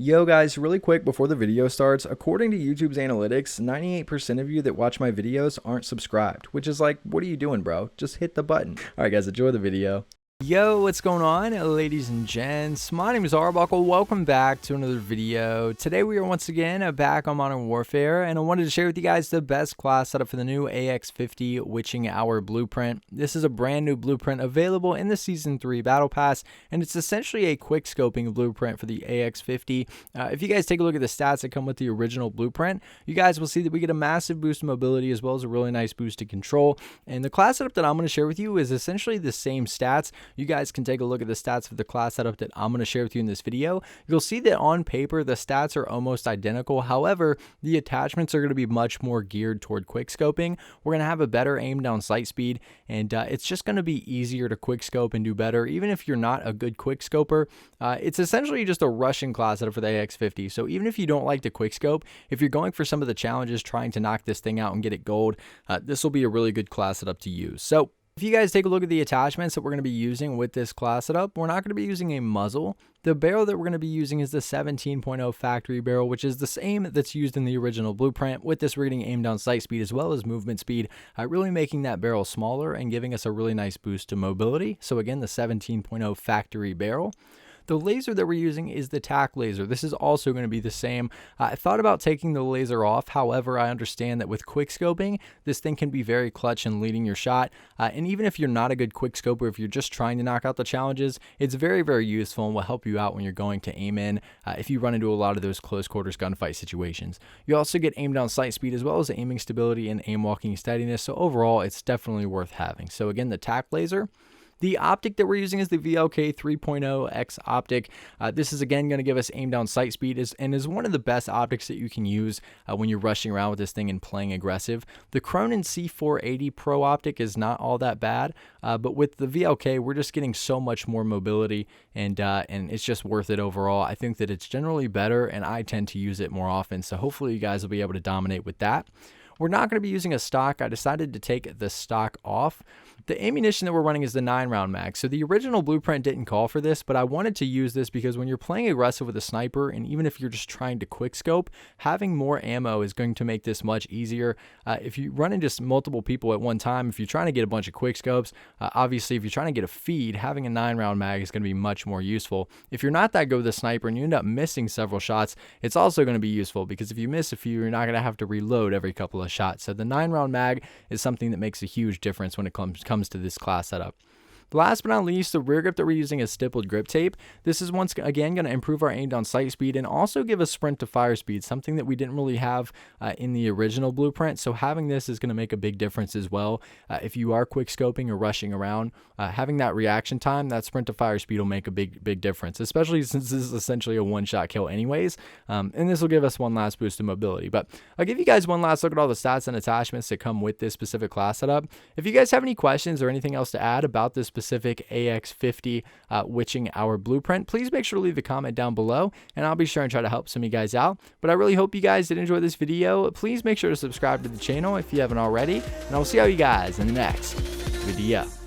Yo guys, really quick before the video starts, according to YouTube's analytics, 98% of you that watch my videos aren't subscribed, which is like, what are you doing, bro? Just hit the button. Alright guys, enjoy the video. Yo, what's going on, ladies and gents? My name is Arbuckle. Welcome back to another video. Today we are once again back on Modern Warfare, and I wanted to share with you guys the best class setup for the new AX-50 Witching Hour blueprint. This is a brand new blueprint available in the Season 3 Battle Pass, and it's essentially a quick scoping blueprint for the AX-50. If you guys take a look at the stats that come with the original blueprint, you guys will see that we get a massive boost in mobility as well as a really nice boost to control. And the class setup that I'm going to share with you is essentially the same stats. You guys can take a look at the stats of the class setup that I'm going to share with you in this video. You'll see that on paper, the stats are almost identical. However, the attachments are going to be much more geared toward quick scoping. We're going to have a better aim down sight speed, and it's just going to be easier to quick scope and do better. Even if you're not a good quick scoper, it's essentially just a rushing class setup for the AX-50. So even if you don't like to quick scope, if you're going for some of the challenges trying to knock this thing out and get it gold, this will be a really good class setup to use. So if you guys take a look at the attachments that we're going to be using with this class setup, we're not going to be using a muzzle. The barrel that we're going to be using is the 17.0 factory barrel, which is the same that's used in the original blueprint. With this, we're getting aim down sight speed as well as movement speed, really making that barrel smaller and giving us a really nice boost to mobility. So again, the 17.0 factory barrel. The laser that we're using is the tack laser. This is also going to be the same. I thought about taking the laser off. However, I understand that with quick scoping, this thing can be very clutch in leading your shot. And even if you're not a good quick scoper, if you're just trying to knock out the challenges, it's very, very useful and will help you out when you're going to aim in if you run into a lot of those close quarters gunfight situations. You also get aim down sight speed as well as aiming stability and aim walking steadiness. So overall, it's definitely worth having. So again, the tack laser. The optic that we're using is the VLK 3.0 X optic. This is again going to give us aim down sight speed and is one of the best optics that you can use when you're rushing around with this thing and playing aggressive. The Cronin C480 Pro optic is not all that bad, but with the VLK, we're just getting so much more mobility and it's just worth it overall. I think that it's generally better and I tend to use it more often. So hopefully you guys will be able to dominate with that. We're not going to be using a stock. I decided to take the stock off. The ammunition that we're running is the 9-round mag. So the original blueprint didn't call for this, but I wanted to use this because when you're playing aggressive with a sniper, and even if you're just trying to quick scope, having more ammo is going to make this much easier. If you run into multiple people at one time, if you're trying to get a bunch of quick scopes, obviously if you're trying to get a feed, having a 9-round mag is going to be much more useful. If you're not that good with a sniper and you end up missing several shots, it's also going to be useful because if you miss a few, you're not going to have to reload every couple of shots. So the 9-round mag is something that makes a huge difference when it comes to this class setup. Last but not least, the rear grip that we're using is stippled grip tape. This is once again going to improve our aim down sight speed and also give us sprint to fire speed, something that we didn't really have in the original blueprint. So having this is going to make a big difference as well. If you are quick scoping or rushing around, having that reaction time, that sprint to fire speed will make a big difference, especially since this is essentially a one-shot kill anyways. And this will give us one last boost in mobility. But I'll give you guys one last look at all the stats and attachments that come with this specific class setup. If you guys have any questions or anything else to add about this specific AX-50 Witching Hour blueprint, please make sure to leave a comment down below and I'll be sure and try to help some of you guys out. But I really hope you guys did enjoy this video. Please make sure to subscribe to the channel if you haven't already, and I'll see all you guys in the next video.